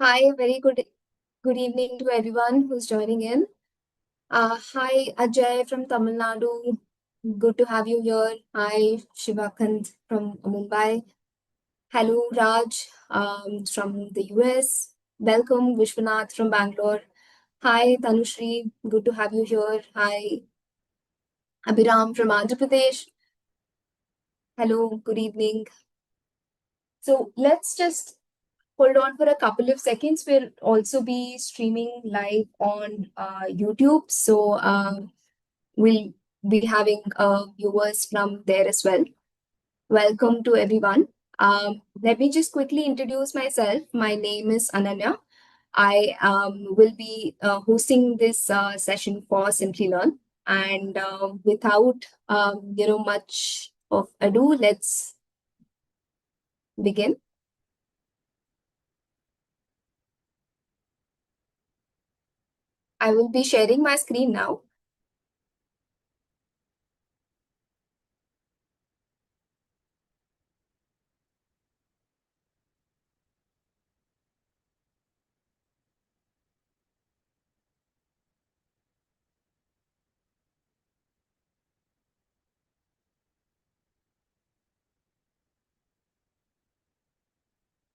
Hi, very good evening to everyone who's joining in. Hi, Ajay from Tamil Nadu. Good to have you here. Hi, Shivakant from Mumbai. Hello, Raj from the US. Welcome, Vishwanath from Bangalore. Hi, Tanushri. Good to have you here. Hi, Abhiram from Andhra Pradesh. Hello, good evening. So let's just hold on for a couple of seconds. We'll also be streaming live on YouTube. So we'll be having viewers from there as well. Welcome to everyone. Let me just quickly introduce myself. My name is Ananya. I will be hosting this session for Simplilearn. And without much of ado, let's begin. I will be sharing my screen now.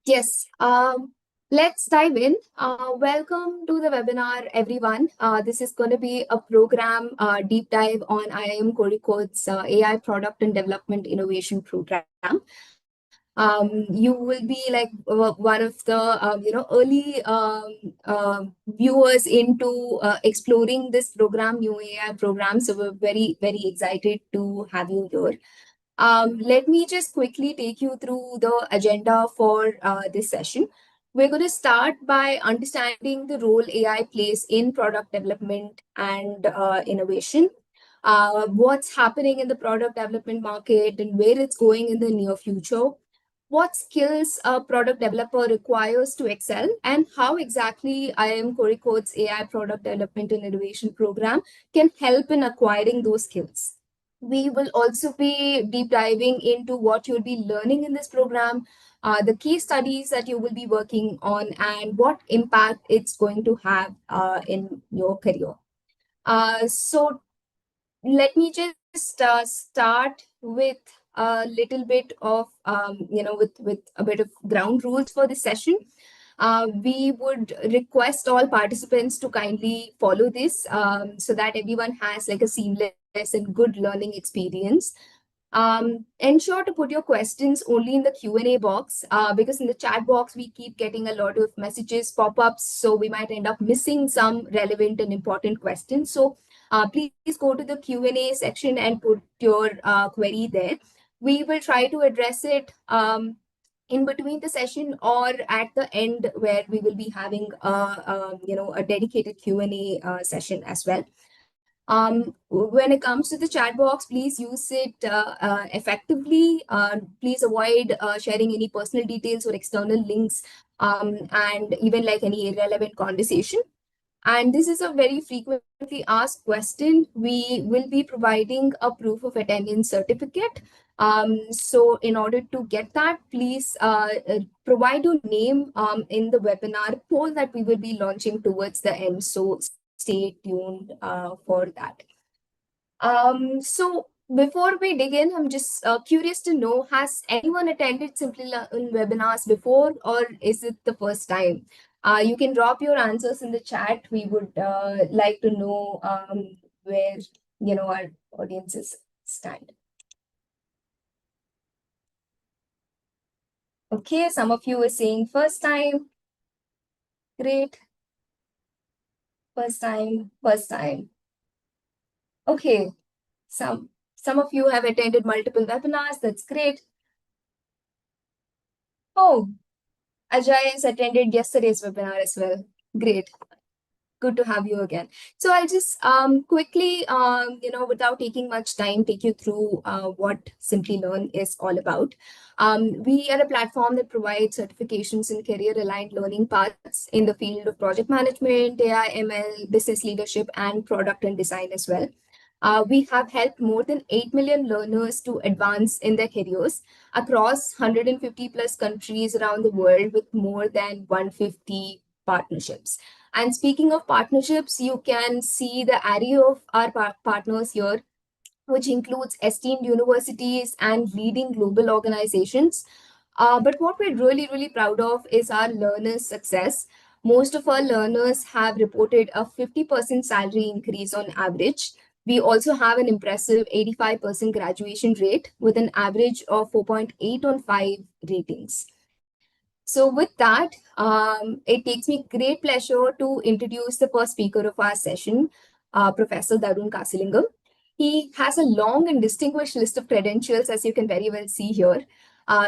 Yes, let's dive in. Welcome to the webinar, everyone. This is going to be a program deep dive on IIM Kozhikode's AI Product and Development Innovation Program. You will be like one of the early viewers into exploring this program, new AI program. So we're very excited to have you here. Let me just quickly take you through the agenda for this session. We're going to start by understanding the role AI plays in product development and innovation, what's happening in the product development market and where it's going in the near future, what skills a product developer requires to excel, and how exactly IIM Kozhikode's AI product development and innovation program can help in acquiring those skills. We will also be deep diving into what you'll be learning in this program, the case studies that you will be working on, and what impact it's going to have in your career. So let me just start with a little bit of with a bit of ground rules for this session. We would request all participants to kindly follow this so that everyone has like a seamless and good learning experience. Ensure to put your questions only in the Q&A box because in the chat box we keep getting a lot of messages pop-ups, so we might end up missing some relevant and important questions. So please go to the Q&A section and put your query there. We will try to address it in between the session or at the end, where we will be having a dedicated Q&A session as well. When it comes to the chat box, please use it effectively. Please avoid sharing any personal details or external links, and even like any irrelevant conversation. And this is a very frequently asked question. We will be providing a proof of attendance certificate. So in order to get that, please provide your name in the webinar poll that we will be launching towards the end. So stay tuned for that. So before we dig in, I'm just curious to know, has anyone attended Simplilearn webinars before, or is it the first time? You can drop your answers in the chat. We would like to know where our audiences stand. Okay, some of you are saying first time. Great. First time, first time. Okay, some of you have attended multiple webinars. That's great. Oh, Ajay has attended yesterday's webinar as well. Great. Good to have you again. So I'll just quickly, without taking much time, take you through what Simplilearn is all about. We are a platform that provides certifications in career-aligned learning paths in the field of project management, AI, ML, business leadership, and product and design as well. We have helped more than 8 million learners to advance in their careers across 150 plus countries around the world with more than 150 partnerships. And speaking of partnerships, you can see the array of our partners here, which includes esteemed universities and leading global organizations. But what we're really, really proud of is our learners' success. Most of our learners have reported a 50% salary increase on average. We also have an impressive 85% graduation rate with an average of 4.8 on 5 ratings. So, with that, it takes me great pleasure to introduce the first speaker of our session, Professor Dharun Kasilingam. He has a long and distinguished list of credentials, as you can very well see here.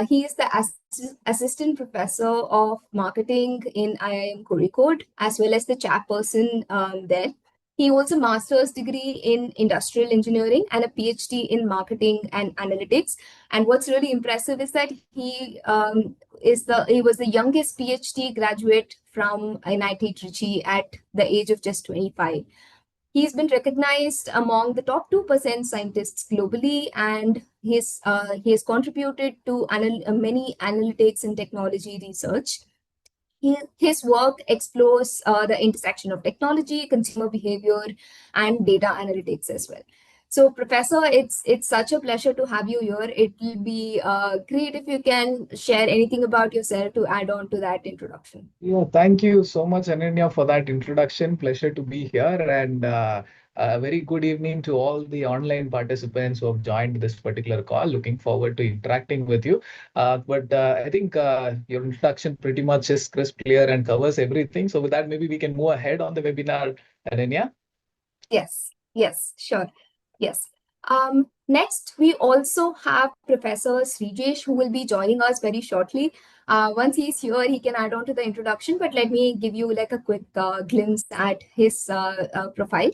He is the assistant professor of marketing in IIM Kozhikode, as well as the chairperson there. He holds a master's degree in industrial engineering and a PhD in marketing and analytics. And what's really impressive is that he was the youngest PhD graduate from NIT Trichy at the age of just 25. He's been recognized among the top 2% scientists globally, and he has contributed to many analytics and technology research. His work explores the intersection of technology, consumer behavior, and data analytics as well. So, Professor, it's such a pleasure to have you here. It will be great if you can share anything about yourself to add on to that introduction. Yeah, thank you so much, Ananya, for that introduction. Pleasure to be here, and a very good evening to all the online participants who have joined this particular call. Looking forward to interacting with you. But I think your introduction pretty much is crisp, clear, and covers everything. So with that, maybe we can move ahead on the webinar, Ananya. Yes, sure. Yes. Next, we also have Professor Srijesh, who will be joining us very shortly. Once he's here, he can add on to the introduction, but let me give you like a quick glimpse at his profile.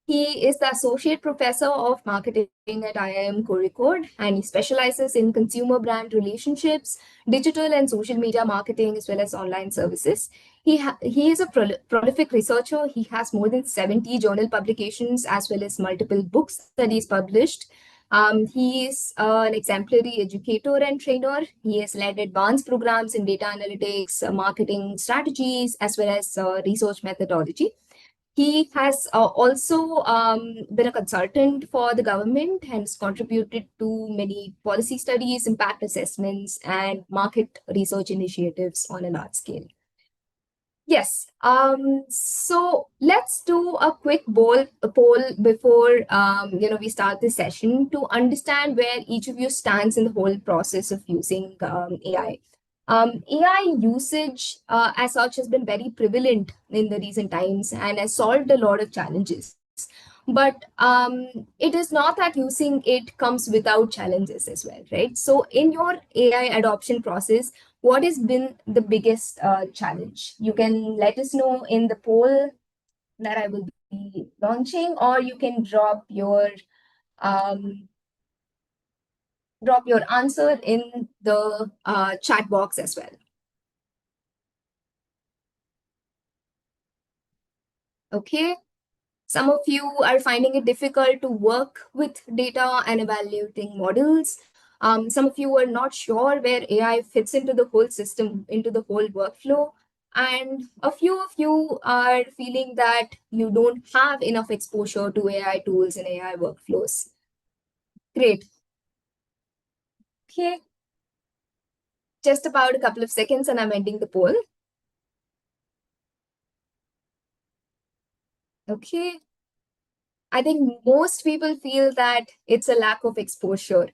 He is the Associate Professor of Marketing at IIM Kozhikode, and he specializes in consumer brand relationships, digital and social media marketing, as well as online services. He is a prolific researcher. He has more than 70 journal publications as well as multiple books that he's published. He is an exemplary educator and trainer. He has led advanced programs in data analytics, marketing strategies, as well as research methodology. He has also been a consultant for the government and has contributed to many policy studies, impact assessments, and market research initiatives on a large scale. Yes. So let's do a quick poll before we start this session to understand where each of you stands in the whole process of using AI. AI usage as such has been very prevalent in the recent times and has solved a lot of challenges. But it is not that using it comes without challenges as well, right? So in your AI adoption process, what has been the biggest challenge? You can let us know in the poll that I will be launching, or you can um, drop your answer in the chat box as well. Okay. Some of you are finding it difficult to work with data and evaluating models. Some of you are not sure where AI fits into the whole system, into the whole workflow. And a few of you are feeling that you don't have enough exposure to AI tools and AI workflows. Great. Okay. Just about a couple of seconds and I'm ending the poll. Okay. I think most people feel that it's a lack of exposure,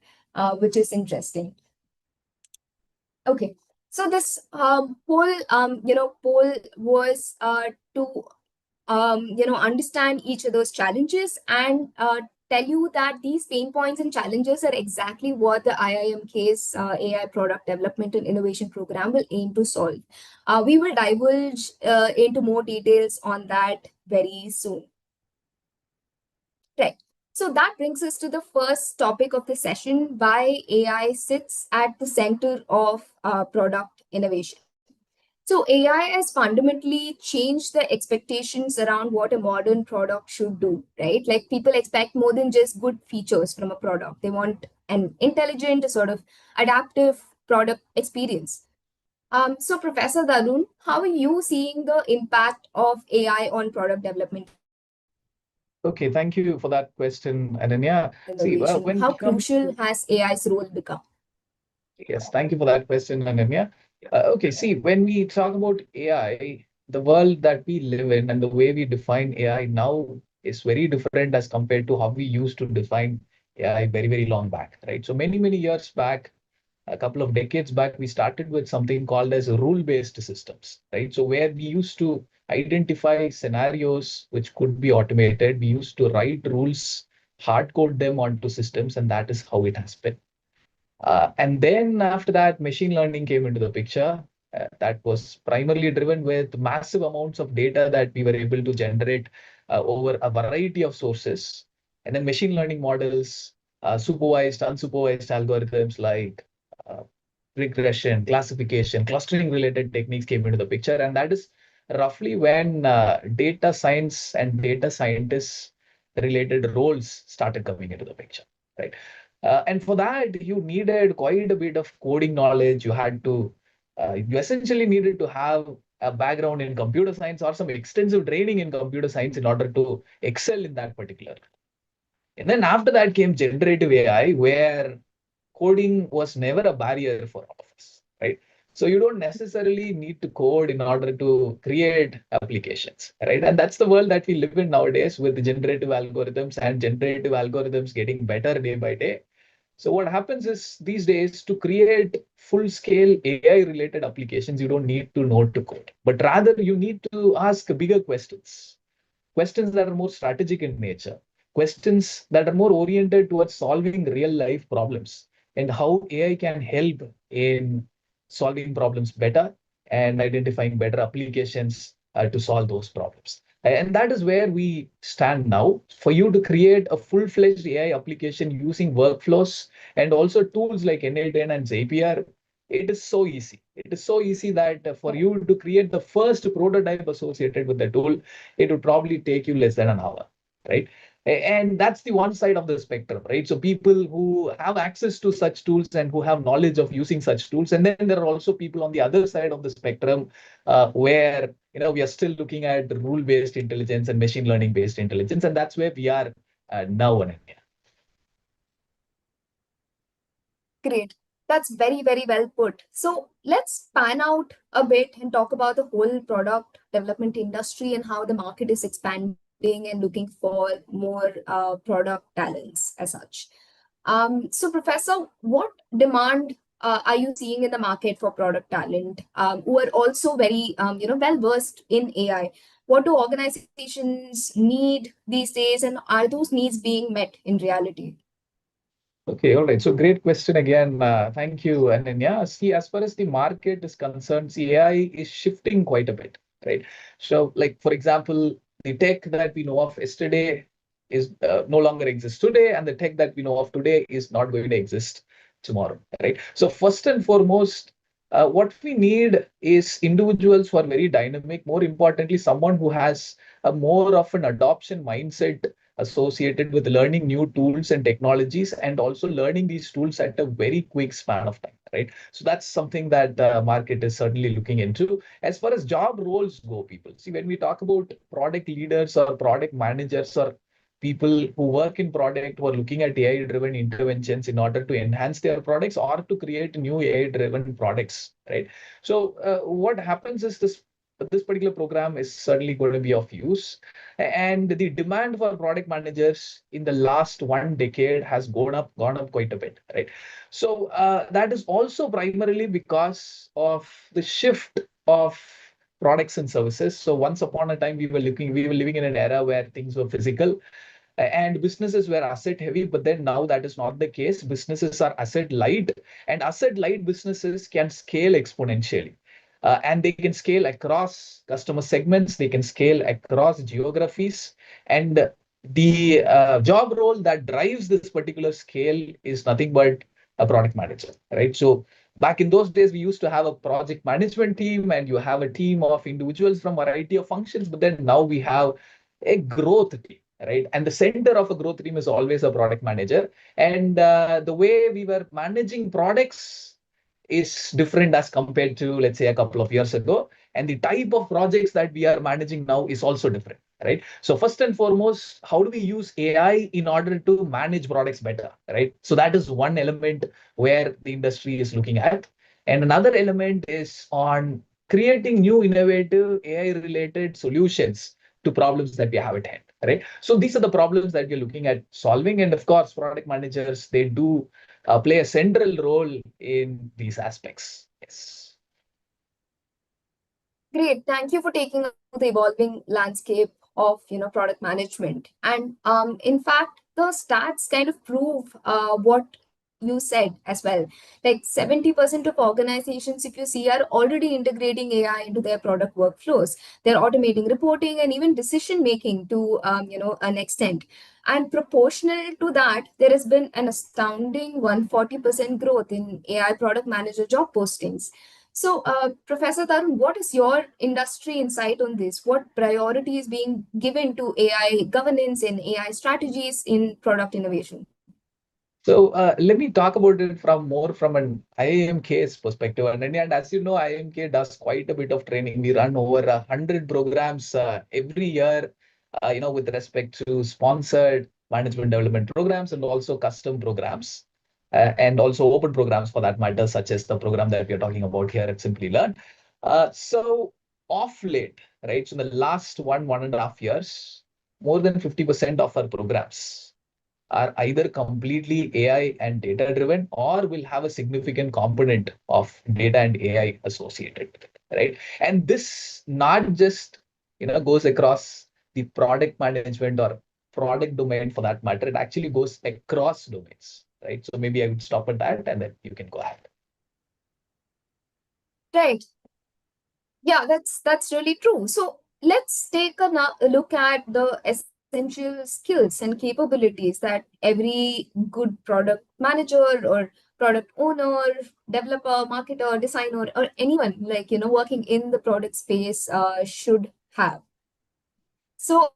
which is interesting. Okay, so this poll was to understand each of those challenges and tell you that these pain points and challenges are exactly what the IIMK's AI Product Development and Innovation Program will aim to solve. We will divulge into more details on that very soon. Right. So that brings us to the first topic of the session, why AI sits at the center of product innovation. So AI has fundamentally changed the expectations around what a modern product should do, right? Like people expect more than just good features from a product. They want an intelligent, sort of adaptive product experience. So Professor Darun, how are you seeing the impact of AI on product development Okay, thank you for that question, Ananya. See, innovation? when How it comes crucial to has AI's role become? yes, thank you for that question, Ananya. Okay, see, when we talk about AI, the world that we live in and the way we define AI now is very different as compared to how we used to define AI very, very long back, right? So many, many years back, a couple of decades back, we started with something called as rule-based systems, right? So where we used to identify scenarios which could be automated, we used to write rules, hard code them onto systems, and that is how it has been. And then after that, machine learning came into the picture. That was primarily driven with massive amounts of data that we were able to generate over a variety of sources. And then machine learning models, supervised, unsupervised algorithms like uh, regression, classification, clustering related techniques came into the picture. And that is roughly when data science and data scientists related roles started coming into the picture, right? And for that, you needed quite a bit of coding knowledge. You essentially needed to have a background in computer science or some extensive training in computer science in order to excel in that particular. And then after that came generative AI, where coding was never a barrier for all of us, right? So you don't necessarily need to code in order to create applications, right? And that's the world that we live in nowadays with generative algorithms and generative algorithms getting better day by day. So what happens is these days to create full-scale AI-related applications, you don't need to know to code, but rather you need to ask bigger questions, questions that are more strategic in nature, questions that are more oriented towards solving real life problems and how AI can help in solving problems better and identifying better applications to solve those problems. And that is where we stand now. For you to create a full-fledged AI application using workflows and also tools like NLTN and Zapier, it is so easy. It is so easy that for you to create the first prototype associated with the tool, it would probably take you less than an hour, right? And that's the one side of the spectrum, right? So people who have access to such tools and who have knowledge of using such tools. And then there are also people on the other side of the spectrum where we are still looking at rule-based intelligence and machine learning-based intelligence. And that's where we are now in India. Great. That's very, very well put. So let's pan out a bit and talk about the whole product development industry and how the market is expanding and looking for more product talents as such. So, Professor, what demand are you seeing in the market for product talent who are also very, well versed in AI? What do organizations need these days, and are those needs being met in reality? Okay, all right. So great question again. Thank you, Ananya. See, as far as the market is concerned, see, AI is shifting quite a bit, right? So, like for example, the tech that we know of yesterday is no longer exists today, and the tech that we know of today is not going to exist tomorrow, right? So, first and foremost, what we need is individuals who are very dynamic. More importantly, someone who has a more of an adoption mindset associated with learning new tools and technologies and also learning these tools at a very quick span of time, right? So that's something that the market is certainly looking into. As far as job roles go, people see, when we talk about product leaders or product managers or people who work in product who are looking at AI driven interventions in order to enhance their products or to create new AI driven products, right? So what happens is this particular program is certainly going to be of use, and the demand for product managers in the last 1 decade has gone up quite a bit, right? So that is also primarily because of the shift of products and services. So once upon a time we were living in an era where things were physical and businesses were asset heavy, but then now that is not the case. Businesses are asset light, and asset light businesses can scale exponentially. And they can scale across customer segments, they can scale across geographies. And the job role that drives this particular scale is nothing but a product manager, right? So Back in those days, we used to have a project management team and you have a team of individuals from a variety of functions. But then now we have a growth team, right? And the center of a growth team is always a product manager. And the way we were managing products is different as compared to, let's say, a couple of years ago. And the type of projects that we are managing now is also different, right? So first and foremost, how do we use AI in order to manage products better, right? So that is one element where the industry is looking at. And another element is on creating new innovative AI related solutions to problems that we have at hand, right? So these are the problems that we're looking at solving. And of course, product managers, they do play a central role in these aspects. Yes. Great. Thank you for taking us through the evolving landscape of product management. And in fact, the stats kind of prove what you said as well. Like 70% of organizations, if you see, are already integrating AI into their product workflows. They're automating reporting and even decision making to an extent. And proportional to that, there has been an astounding 140% growth in AI product manager job postings. So, Professor Tarun, what is your industry insight on this? What priority is being given to AI governance and AI strategies in product innovation? So let me talk about it from more from an IIMK's perspective. And as you know, IIMK does quite a bit of training. We run over 100 programs every year, with respect to sponsored management development programs and also custom programs, and also open programs for that matter, such as the program that we are talking about here at Simplilearn. So off late, right? So in the last 1.5 years, more than 50% of our programs are either completely AI and data driven or will have a significant component of data and AI associated with it, right? And this not just goes across the product management or product domain for that matter. It actually goes across domains, right? So maybe I would stop at that and then you can go ahead. Right. Yeah, that's really true. So let's take a look at the essential skills and capabilities that every good product manager or product owner, developer, marketer, designer, or anyone working in the product space should have. So,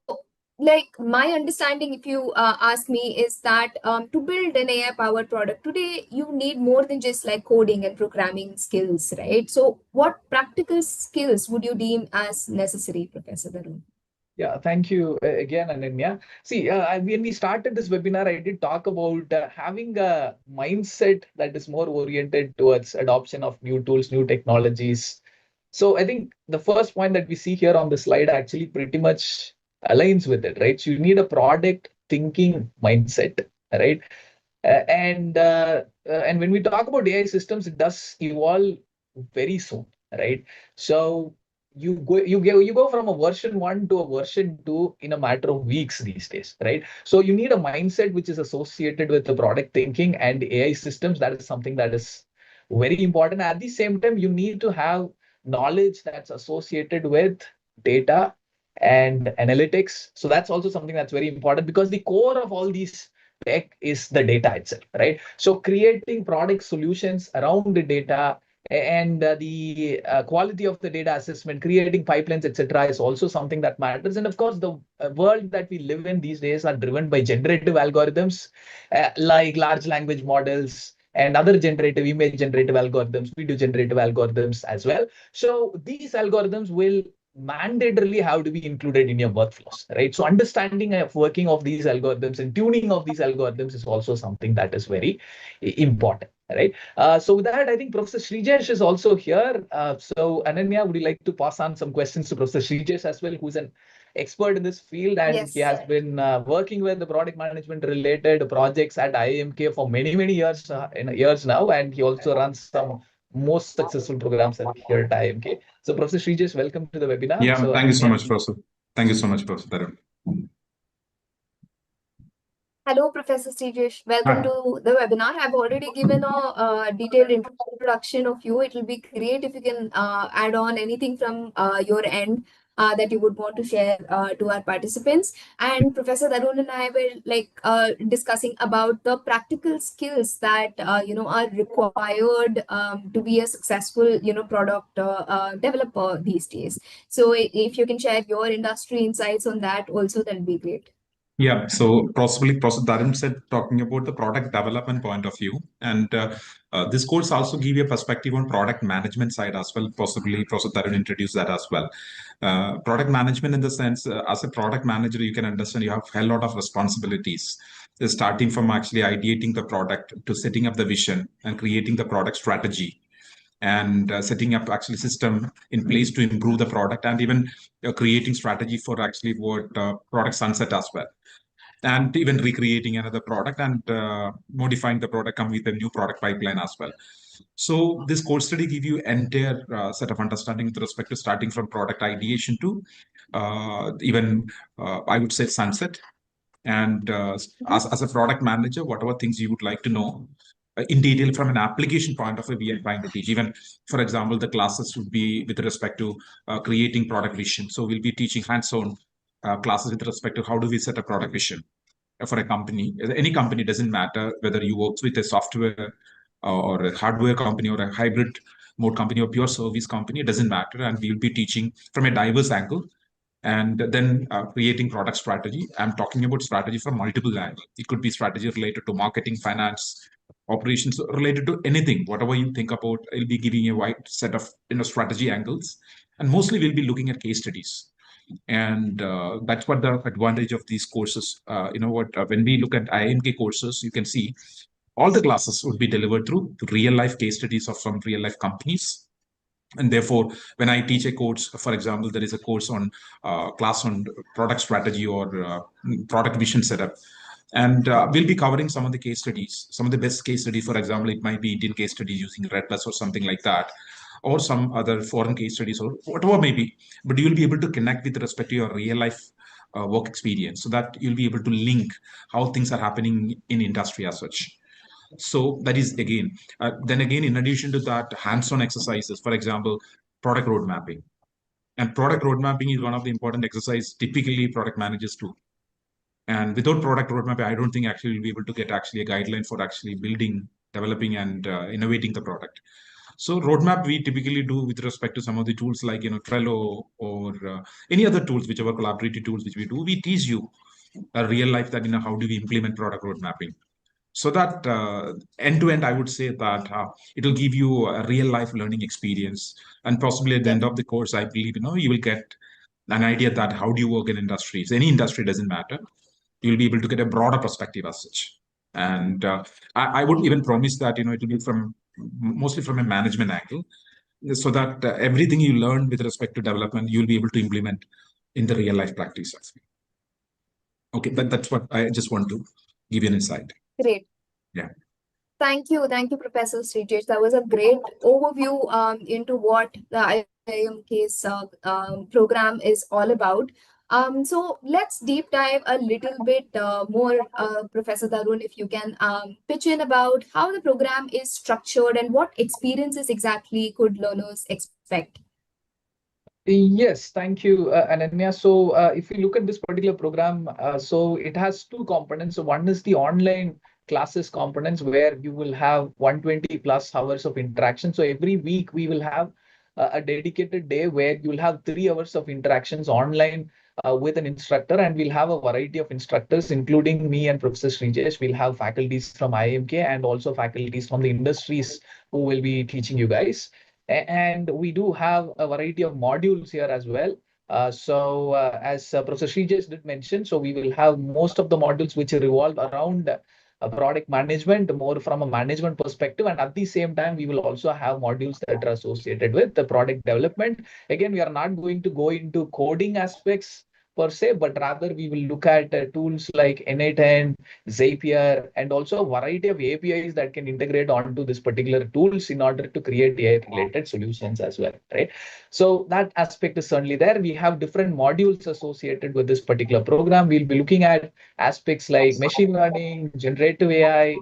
like my understanding, if you ask me, is that to build an AI powered product today, you need more than just like coding and programming skills, right? So, what practical skills would you deem as necessary, Professor Darun? Yeah, thank you again, Ananya. See, when we started this webinar, I did talk about having a mindset that is more oriented towards adoption of new tools, new technologies. So I think the first point that we see here on the slide actually pretty much aligns with it, right? So you need a product thinking mindset, right? And when we talk about AI systems, it does evolve very soon, right? So you go from a version 1 to a version 2 in a matter of weeks these days, right? So you need a mindset which is associated with the product thinking and AI systems. That is something that is very important. At the same time, you need to have knowledge that's associated with data and analytics. So that's also something that's very important because the core of all these tech is the data itself, right? So creating product solutions around the data and the quality of the data assessment, creating pipelines, etc., is also something that matters. And of course, the world that we live in these days are driven by generative algorithms like large language models and other generative image generative algorithms, video generative algorithms as well. So these algorithms will mandatorily have to be included in your workflows, right? So understanding of working of these algorithms and tuning of these algorithms is also something that is very important, right? So with that, I think Professor Srijesh is also here. So Ananya, would you like to pass on some questions to Professor Srijesh as well, who's an expert in this field, and he has Yes. been working with the product management related projects at IIMK for many, many years, years now, and he also runs some most successful programs here at IIMK. So Professor Srijesh, welcome to the webinar. Yeah, So thank you so Ananya, much, Professor. Thank you so much, Professor Dharun. Hello, Professor Stejesh. Welcome Hi. to the webinar. I've already given a detailed introduction of you. It will be great if you can add on anything from your end that you would want to share to our participants. And Professor Dharun and I were discussing about the practical skills that are required to be a successful product developer these days. So if you can share your industry insights on that also, that'd be great. Yeah, so possibly Professor Dharun said talking about the product development point of view, and this course also give you a perspective on product management side as well. Possibly Professor Dharun introduced that as well. Product management in the sense, as a product manager, you can understand you have a lot of responsibilities, starting from actually ideating the product to setting up the vision and creating the product strategy and setting up actually system in place to improve the product and even creating strategy for actually what product sunset as well, and even recreating another product and modifying the product, come with a new product pipeline as well. So this course study give you entire set of understanding with respect to starting from product ideation to even I would say sunset. And as a product manager, whatever things you would like to know in detail from an application point of view, we are trying to teach. Even, for example, the classes would be with respect to creating product vision. So we'll be teaching hands-on classes with respect to how do we set a product vision for a company. Any company, doesn't matter whether you work with a software or a hardware company or a hybrid mode company or pure service company, it doesn't matter. And we'll be teaching from a diverse angle and then creating product strategy. I'm talking about strategy from multiple angles. It could be strategy related to marketing, finance, operations, related to anything, whatever you think about. I'll be giving a wide set of strategy angles, and mostly we'll be looking at case studies. And that's what the advantage of these courses. When we look at IIMK courses, you can see all the classes would be delivered through real life case studies of some real life companies. And therefore, when I teach a course, for example, there is a course on class on product strategy or product vision setup. And we'll be covering some of the case studies, some of the best case studies. For example, it might be Indian case studies using Red Plus or something like that, or some other foreign case studies or whatever may be. But you'll be able to connect with respect to your real life work experience, so that you'll be able to link how things are happening in industry as such. So that is again, then again, in addition to that, hands-on exercises, for example, product road mapping. And product road mapping is one of the important exercise typically product managers do. And without product roadmap, I don't think actually we'll be able to get actually a guideline for actually building, developing, and innovating the product. So roadmap we typically do with respect to some of the tools like Trello or any other tools, whichever collaborative tools which we do. We teach you a real life that how do we implement product road mapping. So that end to end, I would say that it will give you a real life learning experience, and possibly at the end of the course, I believe you will get an idea that how do you work in industries. Any industry doesn't matter. You'll be able to get a broader perspective as such. And I would even promise that it will be from mostly from a management angle, so that everything you learn with respect to development, you'll be able to implement in the real life practice as well. Okay, that's what I just want to give you an insight. Great. Yeah. Thank you, Professor Srijesh. That was a great overview into what the IIMK's program is all about. So let's deep dive a little bit more, Professor Dharun, if you can pitch in about how the program is structured and what experiences exactly could learners expect. Yes, thank you, Ananya. So if you look at this particular program, so it has two components. So one is the online classes components where you will have 120 plus hours of interaction. So every week we will have a dedicated day where you will have 3 hours of interactions online with an instructor, and we'll have a variety of instructors, including me and Professor Srijesh. We'll have faculties from IIMK and also faculties from the industries who will be teaching you guys. And we do have a variety of modules here as well. As Professor Srijesh did mention, so we will have most of the modules which revolve around product management, more from a management perspective. And at the same time, we will also have modules that are associated with the product development. Again, we are not going to go into coding aspects per se, but rather we will look at tools like N8N, Zapier, and also a variety of APIs that can integrate onto this particular tools in order to create AI-related solutions as well, right? So that aspect is certainly there. We have different modules associated with this particular program. We'll be looking at aspects like machine learning, generative AI,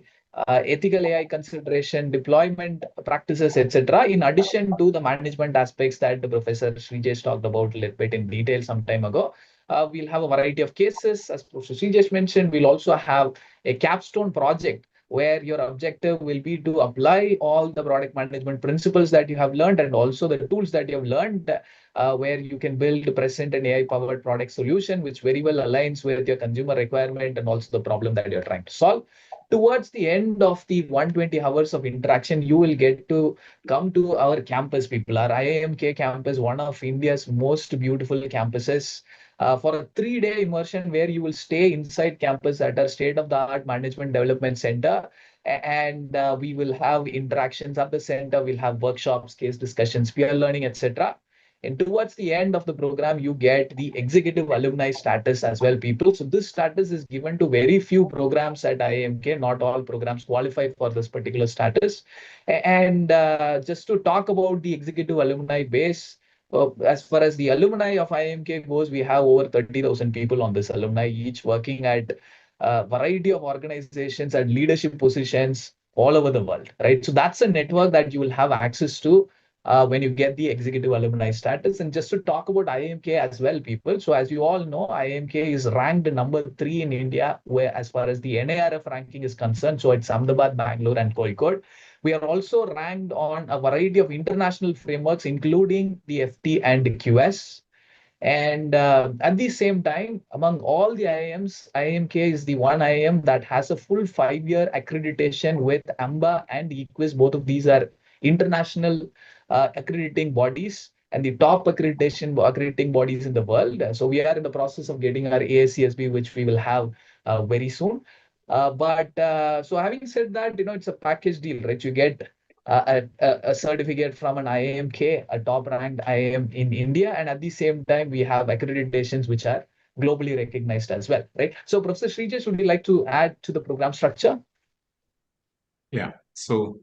ethical AI consideration, deployment practices, etc. In addition to the management aspects that the Professor Srijesh talked about a little bit in detail some time ago. We'll have a variety of cases, as Professor Srijesh mentioned. We'll also have a capstone project where your objective will be to apply all the product management principles that you have learned and also the tools that you have learned, where you can build present an AI-powered product solution, which very well aligns with your consumer requirement and also the problem that you're trying to solve. Towards the end of the 120 hours of interaction, you will get to come to our campus, people. Our IIMK campus, one of India's most beautiful campuses, for a 3-day immersion where you will stay inside campus at our state-of-the-art management development center. And we will have interactions at the center. We'll have workshops, case discussions, peer learning, etc. And towards the end of the program, you get the executive alumni status as well, people. So this status is given to very few programs at IIMK. Not all programs qualify for this particular status. And just to talk about the executive alumni base, as far as the alumni of IIMK goes, we have over 30,000 people on this alumni, each working at a variety of organizations at leadership positions all over the world, right? So that's a network that you will have access to when you get the executive alumni status. And just to talk about IIMK as well, people. So as you all know, IIMK is ranked number 3 in India, where as far as the NIRF ranking is concerned. So it's Ahmedabad, Bangalore, and Kozhikode. We are also ranked on a variety of international frameworks, including the FT and QS. And at the same time, among all the IIMs, IIMK is the one IIM that has a full 5-year accreditation with AMBA and EQUIS. Both of these are international accrediting bodies and the top accrediting bodies in the world. So we are in the process of getting our ASCSB, which we will have very soon. So having said that, it's a package deal, right? You get a certificate from an IIMK, a top-ranked IIM in India, and at the same time, we have accreditations which are globally recognized as well, right? So, Professor Srijesh, would you like to add to the program structure? Yeah. So,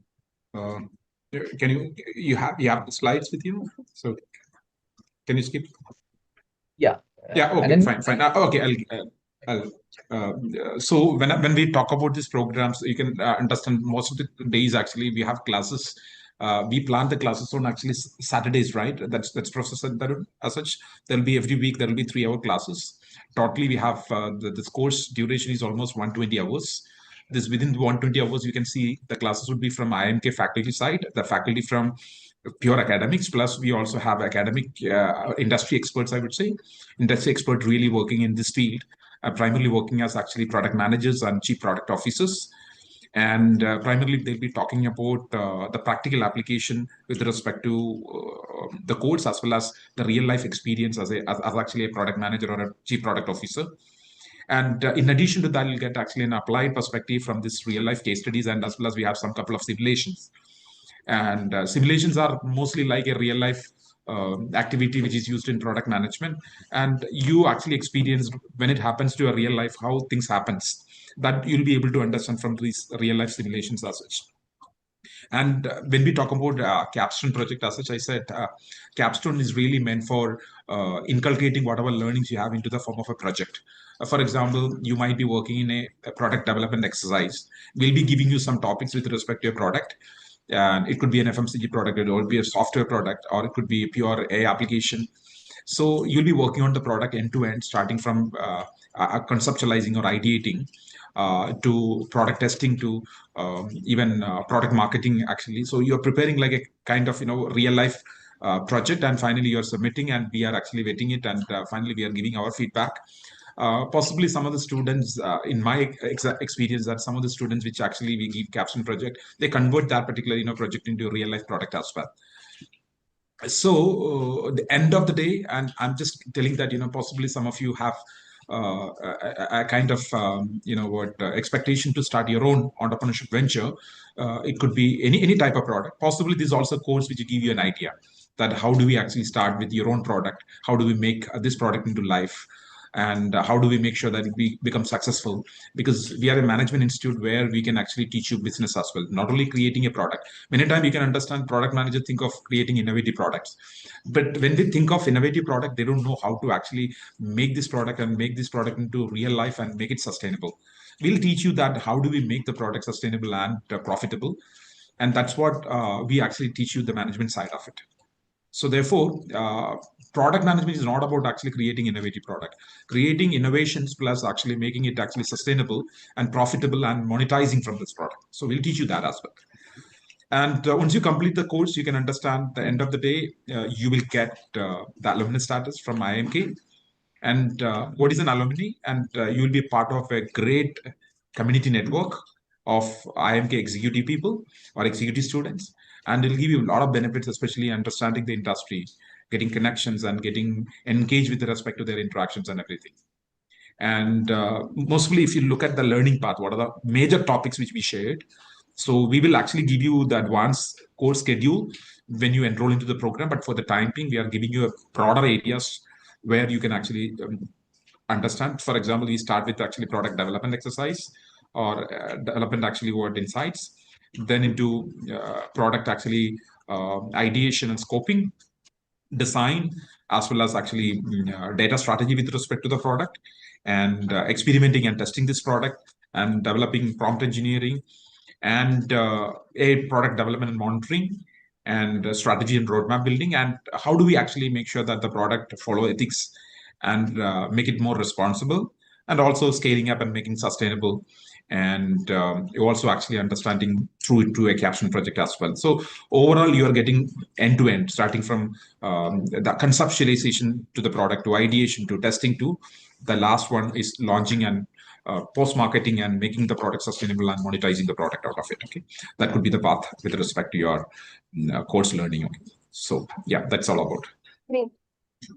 you have the slides with you? So, can you skip? Yeah. Yeah. Okay. Fine. Okay. So when we talk about these programs, you can understand most of the days actually we have classes. We plan the classes on actually Saturdays, right? That's Professor said that as such. There'll be every week there will be 3-hour classes. Totally, we have this course duration is almost 120 hours. This within 120 hours, you can see the classes would be from IIMK faculty side, the faculty from pure academics, plus we also have academic industry experts, I would say, industry expert really working in this field, primarily working as actually product managers and chief product officers. And primarily they'll be talking about the practical application with respect to the course as well as the real life experience as actually a product manager or a chief product officer. And in addition to that, you'll get actually an applied perspective from this real life case studies, and as well as we have some couple of simulations. And simulations are mostly like a real life activity which is used in product management, and you actually experience when it happens to a real life how things happens, that you'll be able to understand from these real life simulations as such. And when we talk about capstone project as such, I said capstone is really meant for inculcating whatever learnings you have into the form of a project. For example, you might be working in a product development exercise. We'll be giving you some topics with respect to your product, and it could be an FMCG product, it will be a software product, or it could be a pure AI application. So you'll be working on the product end to end, starting from conceptualizing or ideating to product testing to even product marketing actually. So you're preparing like a kind of real life project, and finally you're submitting, and we are actually vetting it, and finally we are giving our feedback. Possibly some of the students, in my experience, that some of the students which actually we give capstone project, they convert that particular project into a real life product as well. So the end of the day, and I'm just telling that possibly some of you have a kind of expectation to start your own entrepreneurship venture. It could be any type of product. Possibly this is also a course which will give you an idea that how do we actually start with your own product, how do we make this product into life, and how do we make sure that we become successful, because we are a management institute where we can actually teach you business as well, not only creating a product. Many times you can understand product manager think of creating innovative products, but when they think of innovative product, they don't know how to actually make this product and make this product into real life and make it sustainable. we'll teach you that how do we make the product sustainable and profitable. And that's what we actually teach you, the management side of it. So therefore, product management is not about actually creating innovative product, creating innovations plus actually making it actually sustainable and profitable and monetizing from this product. So we'll teach you that as well. And once you complete the course, you can understand the end of the day, you will get the alumni status from IIMK. And what is an alumni? And you will be part of a great community network of IIMK executive people or executive students. And it'll give you a lot of benefits, especially understanding the industry, getting connections and getting engaged with respect to their interactions and everything. And mostly, if you look at the learning path, what are the major topics which we shared? So we will actually give you the advanced course schedule when you enroll into the program. But for the time being, we are giving you a broader areas where you can actually understand. For example, we start with actually product development exercise or development actually word insights, then into product actually ideation and scoping, design, as well as actually data strategy with respect to the product, and experimenting and testing this product, and developing prompt engineering, and a product development and monitoring, and strategy and roadmap building, and how do we actually make sure that the product follow ethics and make it more responsible, and also scaling up and making sustainable, and you're also actually understanding through to a caption project as well. So overall, you are getting end to end, starting from the conceptualization to the product, to ideation, to testing, to the last one is launching and post marketing and making the product sustainable and monetizing the product out of it. Okay, that could be the path with respect to your course learning. Okay, so yeah, that's all about. Great.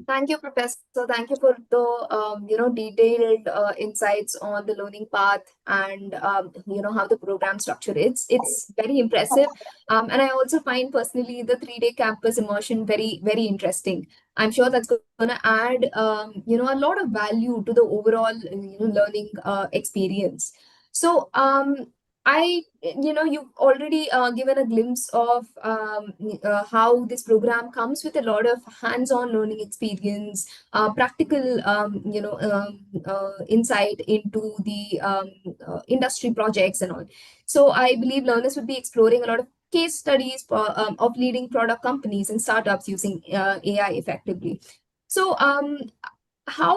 Thank you, Professor. Thank you for the detailed insights on the learning path and how the program structure is. It's very impressive, and I also find personally the 3-day campus immersion very, very interesting. I'm sure that's going to add a lot of value to the overall learning experience. So you've already given a glimpse of how this program comes with a lot of hands-on learning experience, practical, insight into the industry projects and all. So I believe learners would be exploring a lot of case studies of leading product companies and startups using AI effectively. So how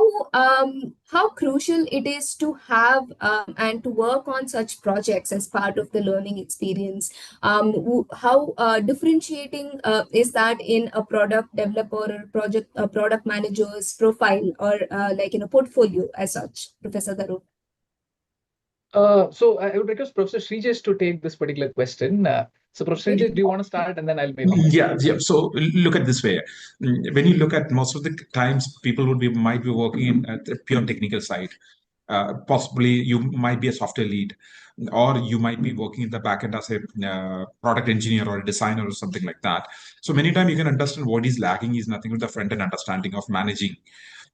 crucial it is to have and to work on such projects as part of the learning experience. How differentiating is that in a product developer or product manager's profile or portfolio as such, Professor Dharun? So I would request Professor Srijesh to take this particular question. So Professor Srijesh, do you want to start, and then I'll maybe. Yeah. So look at this way. When you look at most of the times, people might be working at the pure technical side. Possibly you might be a software lead, or you might be working in the backend as a product engineer or a designer or something like that. So many times you can understand what is lacking is nothing but the front end understanding of managing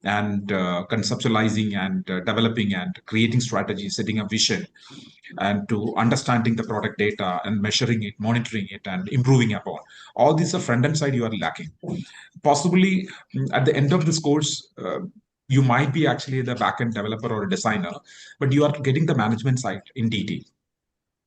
and conceptualizing and developing and creating strategies, setting a vision, and to understanding the product data and measuring it, monitoring it, and improving upon. All these are front end side you are lacking. Possibly at the end of this course, you might be actually the backend developer or a designer, but you are getting the management side in detail.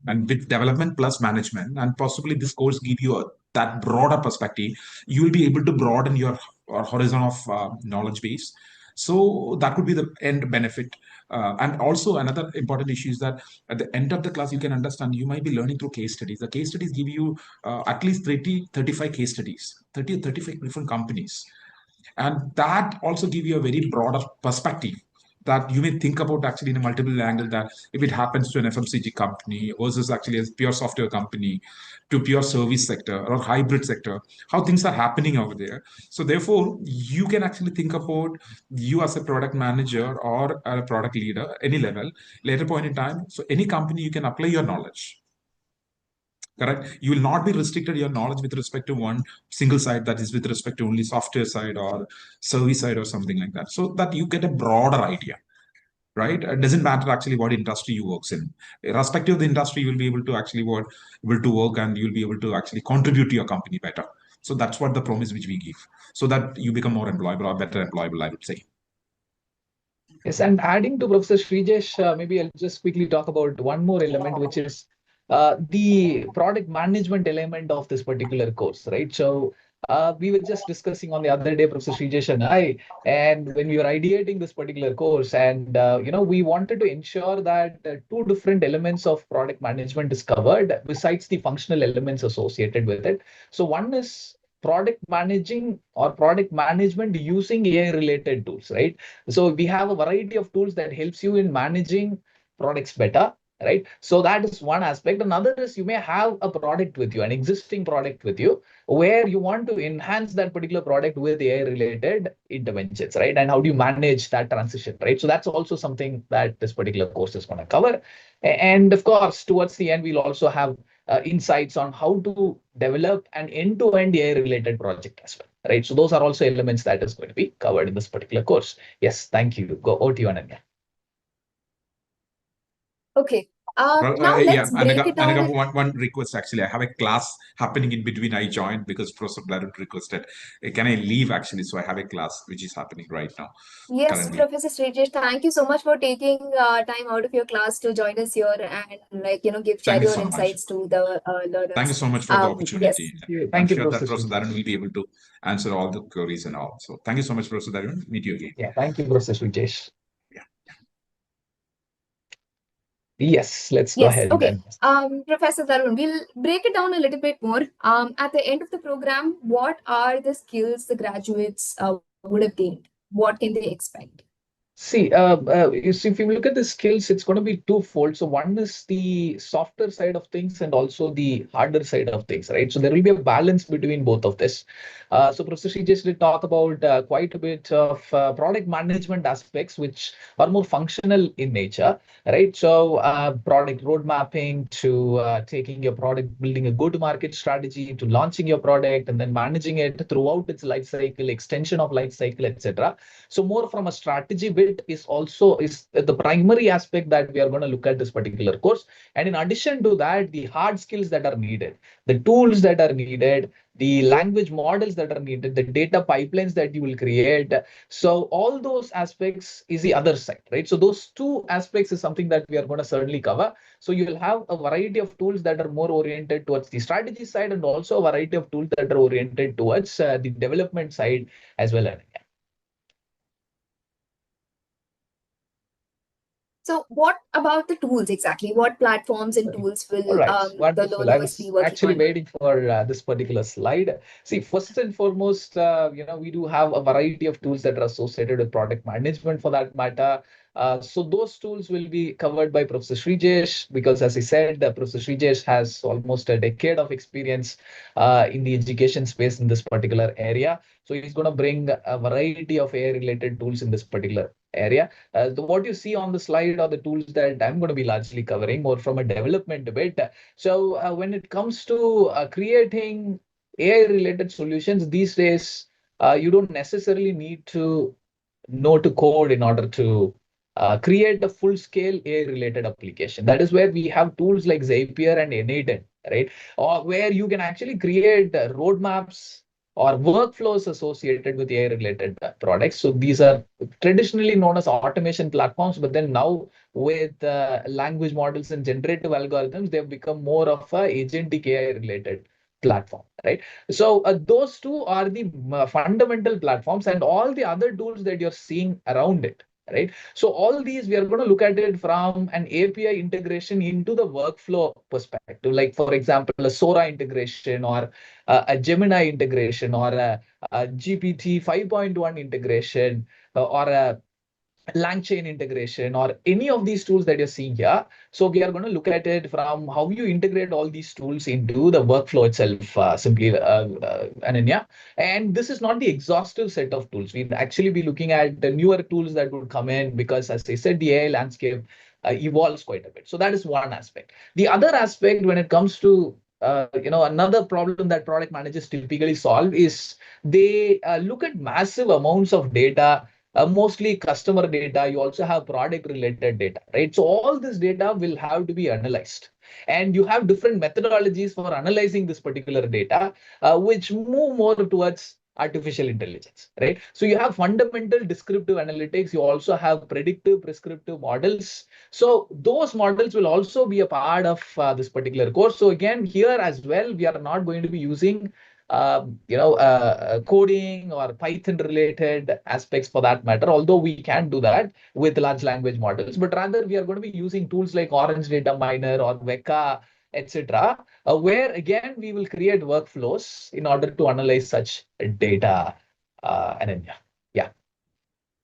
And with development plus management, and possibly this course give you that broader perspective, you will be able to broaden your horizon of knowledge base. So that could be the end benefit. And also another important issue is that at the end of the class, you can understand you might be learning through case studies. The case studies give you at least 30, 35 case studies, 30 or 35 different companies. And that also give you a very broader perspective that you may think about actually in a multiple angle, that if it happens to an FMCG company versus actually a pure software company to pure service sector or hybrid sector, how things are happening over there. So therefore, you can actually think about you as a product manager or a product leader, any level, later point in time. So any company, you can apply your knowledge. Correct. You will not be restricted your knowledge with respect to one single side, that is with respect to only software side or service side or something like that, so that you get a broader idea. Right. It doesn't matter actually what industry you works in. Irrespective of the industry, you will be able to actually able to work, and you'll be able to actually contribute to your company better. So that's what the promise which we give, so that you become more employable or better employable, I would say. Yes, and adding to Professor Srijesh, maybe I'll just quickly talk about one more element, which is the product management element of this particular course, right? So we were just discussing on the other day, Professor Srijesh and I, and when we were ideating this particular course, and we wanted to ensure that two different elements of product management is covered besides the functional elements associated with it. So one is product managing or product management using AI related tools, right? So we have a variety of tools that helps you in managing products better, right? So that is one aspect. Another is you may have a product with you, an existing product with you, where you want to enhance that particular product with AI related interventions, right? And how do you manage that transition, right? So that's also something that this particular course is going to cover. And of course, towards the end, we'll also have insights on how to develop an end-to-end AI related project as well, right? So those are also elements that is going to be covered in this particular course. Yes, thank you. Go over to you, Ananya. Okay. Now Yeah, let's break it Anaga, down. one request actually. I have a class happening in between. I joined because Professor Darun requested. Can I leave actually? So I have a class which is happening right now, Yes, currently. Professor Srijesh, thank you so much for taking time out of your class to join us here and give share Thank you your so much. insights to the Thank you learners. so much for the Yes. opportunity. Thank you. I'm Thank you, sure that Professor Professor Darun Srijesh. will be able to answer all the queries and all. So thank you so much, Professor Darun. Meet you again. Yeah, thank you, Professor Srijesh. Yeah. Yes, let's go Yes. ahead Okay. then. Professor Dharun, we'll break it down a little bit more. At the end of the program, what are the skills the graduates would have gained? What can they expect? See, if you look at the skills, it's going to be twofold. So one is the softer side of things and also the harder side of things, right? So there will be a balance between both of this. So Professor Shi just did talk about quite a bit of product management aspects, which are more functional in nature, right? So product road mapping to taking your product, building a go-to-market strategy to launching your product and then managing it throughout its life cycle, extension of life cycle, etc. So more from a strategy bit is the primary aspect that we are going to look at this particular course. And in addition to that, the hard skills that are needed, the tools that are needed, the language models that are needed, the data pipelines that you will create. So all those aspects is the other side, right? So those two aspects is something that we are going to certainly cover. So you will have a variety of tools that are more oriented towards the strategy side and also a variety of tools that are oriented towards the development side as well. So, what about the tools exactly? What platforms and tools All will right, the wonderful. I learners be was working actually on? waiting for this particular slide. See, first and foremost, we do have a variety of tools that are associated with product management for that matter. So those tools will be covered by Professor Srijesh because, as I said, Professor Srijesh has almost a decade of experience in the education space in this particular area. So he's going to bring a variety of AI-related tools in this particular area. What you see on the slide are the tools that I'm going to be largely covering more from a development debate. So when it comes to creating AI related solutions these days, you don't necessarily need to know to code in order to create a full scale AI related application. That is where we have tools like Zapier and n8n, right? Or where you can actually create roadmaps or workflows associated with AI related products. So these are traditionally known as automation platforms, but then now with language models and generative algorithms, they've become more of a agentic AI related platform, right? So those two are the fundamental platforms and all the other tools that you're seeing around it, right? So all these, we are going to look at it from an API integration into the workflow perspective. Like, for example, a Sora integration or a Gemini integration or a GPT 5.1 integration or a LangChain integration or any of these tools that you're seeing here. So we are going to look at it from how you integrate all these tools into the workflow itself, Ananya. And this is not the exhaustive set of tools. We'd actually be looking at the newer tools that would come in because, as I said, the AI landscape evolves quite a bit. So that is one aspect. The other aspect, when it comes to another problem that product managers typically solve is they look at massive amounts of data, mostly customer data. You also have product related data, right? So all this data will have to be analyzed, and you have different methodologies for analyzing this particular data, which move more towards artificial intelligence, right? So you have fundamental descriptive analytics. You also have predictive prescriptive models. So those models will also be a part of this particular course. So again, here as well, we are not going to be using coding or Python related aspects for that matter, although we can do that with large language models, but rather we are going to be using tools like Orange Data Miner or Weka, etc., where again we will create workflows in order to analyze such data. Ananya. Yeah.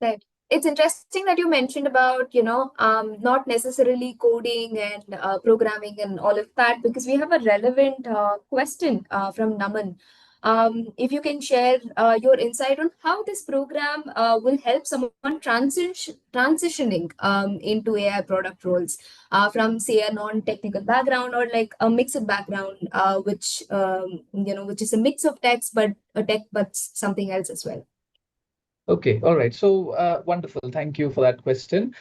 Right. It's interesting that you mentioned about, not necessarily coding and programming and all of that, because we have a relevant question from Naman. If you can share your insight on how this program will help someone transitioning into AI product roles from, say, a non-technical background or like a mixed background, which is a mix of text, but a tech, but something else as well. Okay, all right. So wonderful. Thank you for that question.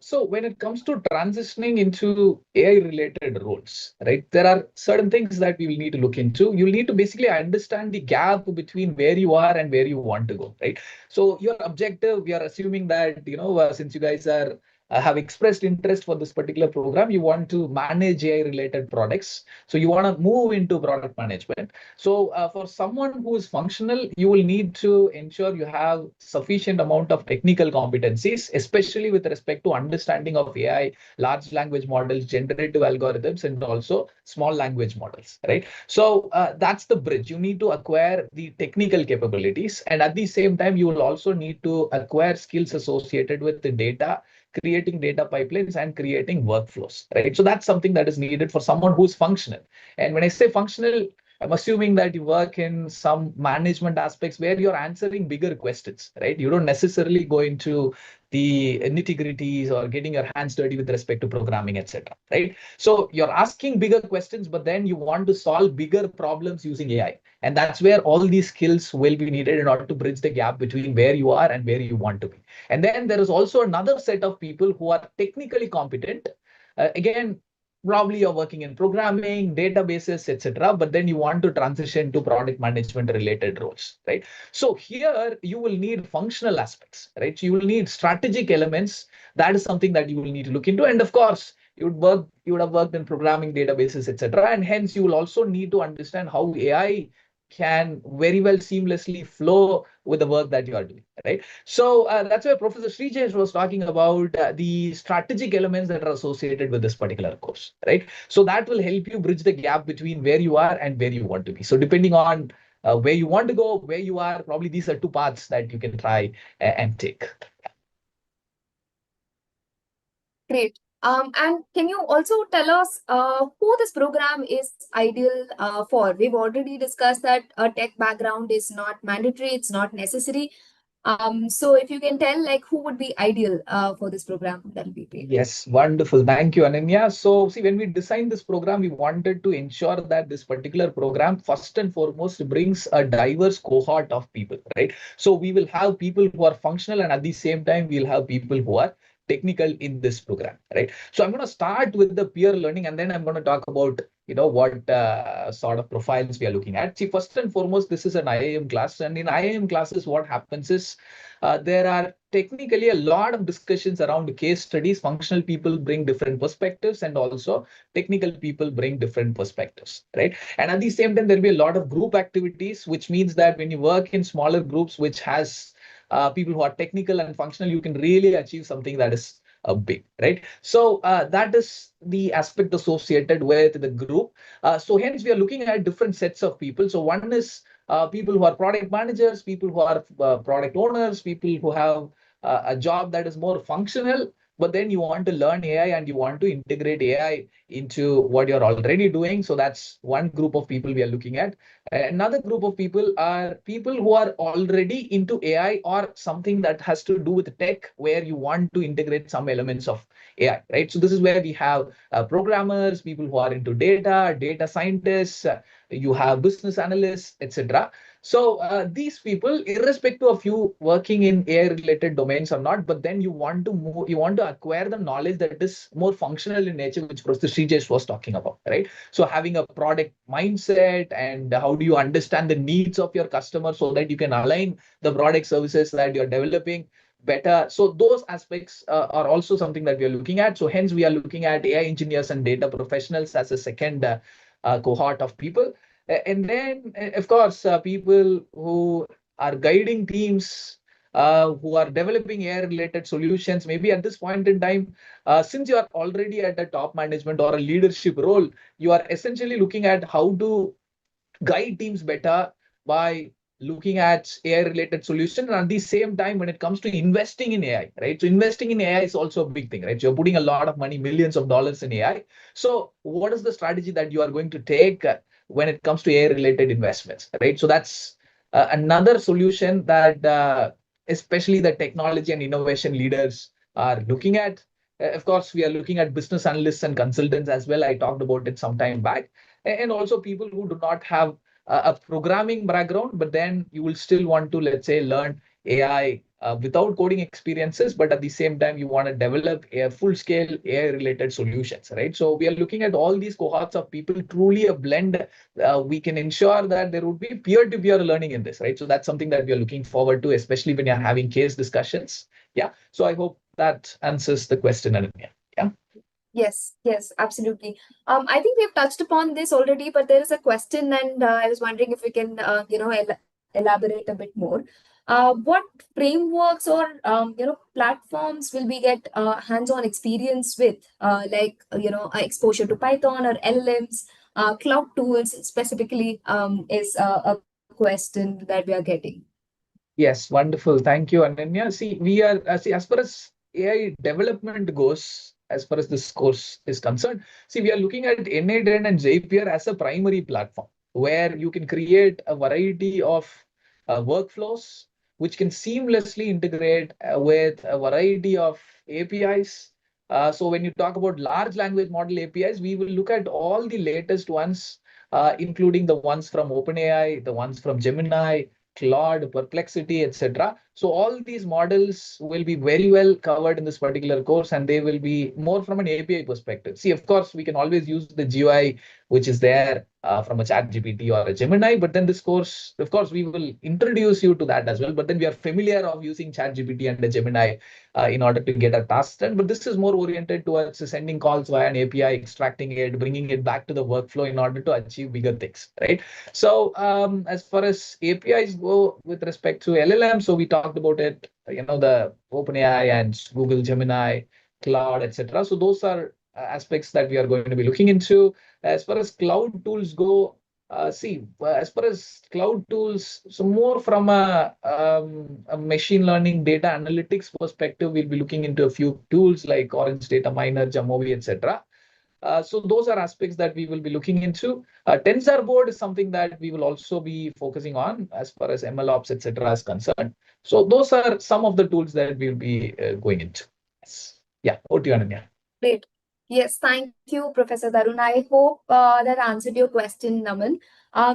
So when it comes to transitioning into AI-related roles, right, there are certain things that we will need to look into. You'll need to basically understand the gap between where you are and where you want to go, right? So your objective, we are assuming that, since you guys are have expressed interest for this particular program, you want to manage AI-related products. So you want to move into product management. So for someone who is functional, you will need to ensure you have sufficient amount of technical competencies, especially with respect to understanding of AI, large language models, generative algorithms, and also small language models, right? So that's the bridge. You need to acquire the technical capabilities, and at the same time, you will also need to acquire skills associated with the data, creating data pipelines, and creating workflows, right? So that's something that is needed for someone who's functional. And when I say functional, I'm assuming that you work in some management aspects where you're answering bigger questions, right? You don't necessarily go into the nitty-gritties or getting your hands dirty with respect to programming, etc. Right? So you're asking bigger questions, but then you want to solve bigger problems using AI. And that's where all these skills will be needed in order to bridge the gap between where you are and where you want to be. And then there is also another set of people who are technically competent. Again, probably you're working in programming, databases, etc., but then you want to transition to product management related roles, right? So here you will need functional aspects, right? So you will need strategic elements. That is something that you will need to look into. And of course, you would have worked in programming, databases, etc., and hence you will also need to understand how AI can very well seamlessly flow with the work that you are doing, right? So that's where Professor Srijesh was talking about the strategic elements that are associated with this particular course, right? So that will help you bridge the gap between where you are and where you want to be. So depending on where you want to go, where you are, probably these are two paths that you can try and take. Great. And can you also tell us who this program is ideal for? We've already discussed that a tech background is not mandatory, it's not necessary. So if you can tell, like, who would be ideal for this program, that'll be great. Yes, wonderful. Thank you, Ananya. So, see, when we designed this program, we wanted to ensure that this particular program, first and foremost, brings a diverse cohort of people, right? So, we will have people who are functional, and at the same time, we'll have people who are technical in this program, right? So, I'm going to start with the peer learning, and then I'm going to talk about, what sort of profiles we are looking at. See, first and foremost, this is an IIM class, and in IIM classes, what happens is there are technically a lot of discussions around case studies. Functional people bring different perspectives, and also technical people bring different perspectives, right? And at the same time, there'll be a lot of group activities, which means that when you work in smaller groups, which has people who are technical and functional, you can really achieve something that is big, right? So that is the aspect associated with the group. So hence, we are looking at different sets of people. So one is people who are product managers, people who are product owners, people who have a job that is more functional, but then you want to learn AI and you want to integrate AI into what you're already doing. So that's one group of people we are looking at. Another group of people are people who are already into AI or something that has to do with tech, where you want to integrate some elements of AI, right? So this is where we have programmers, people who are into data scientists, you have business analysts, etc. So these people, irrespective of you working in AI related domains or not, but then you want to move, you want to acquire the knowledge that is more functional in nature, which Professor Srijesh was talking about, right? So having a product mindset, and how do you understand the needs of your customer so that you can align the product services that you're developing better. So those aspects are also something that we are looking at. So hence we are looking at AI engineers and data professionals as a second cohort of people. And then, of course, people who are guiding teams, who are developing AI-related solutions, maybe at this point in time, since you are already at a top management or a leadership role, you are essentially looking at how to guide teams better by looking at AI related solutions. And at the same time, when it comes to investing in AI, right? So investing in AI is also a big thing, right? So you're putting a lot of money, millions of dollars in AI. So what is the strategy that you are going to take when it comes to AI related investments, right? So that's another solution that especially the technology and innovation leaders are looking at. Of course, we are looking at business analysts and consultants as well. I talked about it some time back, and also people who do not have a programming background, but then you will still want to, let's say, learn AI without coding experiences, but at the same time, you want to develop a full scale AI related solutions, right? So we are looking at all these cohorts of people, truly a blend. We can ensure that there would be peer to peer learning in this, right? So that's something that we are looking forward to, especially when you're having case discussions. Yeah. So I hope that answers the question, Ananya. Yeah. Yes, absolutely. I think we've touched upon this already, but there is a question, and I was wondering if we can, elaborate a bit more. What frameworks or platforms will we get hands-on experience with, exposure to Python or LLMs, cloud tools specifically, is a question that we are getting. Yes, wonderful. Thank you, Ananya. See, we are see, as far as AI development goes, as far as this course is concerned, see, we are looking at NIT and Zapier as a primary platform where you can create a variety of workflows which can seamlessly integrate with a variety of APIs. So when you talk about large language model APIs, we will look at all the latest ones, including the ones from OpenAI, the ones from Gemini, Claude, Perplexity, etc. So all these models will be very well covered in this particular course, and they will be more from an API perspective. See, of course, we can always use the GUI which is there from a ChatGPT or a Gemini, but then this course, of course, we will introduce you to that as well. But then we are familiar of using ChatGPT and the Gemini in order to get a task done. But this is more oriented towards sending calls via an API, extracting it, bringing it back to the workflow in order to achieve bigger things, right? So as far as APIs go with respect to LLM, so we talked about it, the OpenAI and Google Gemini, Cloud, etc. So those are aspects that we are going to be looking into. As far as cloud tools go, as far as cloud tools, so more from a machine learning data analytics perspective, we'll be looking into a few tools like Orange Data Miner, Jamovi, etc. So those are aspects that we will be looking into. TensorBoard is something that we will also be focusing on as far as MLOps, etc. is concerned. So those are some of the tools that we'll be going into. Yes. Yeah, over to you, Ananya. Great. Yes, thank you, Professor Dharun. I hope that answered your question, Naman.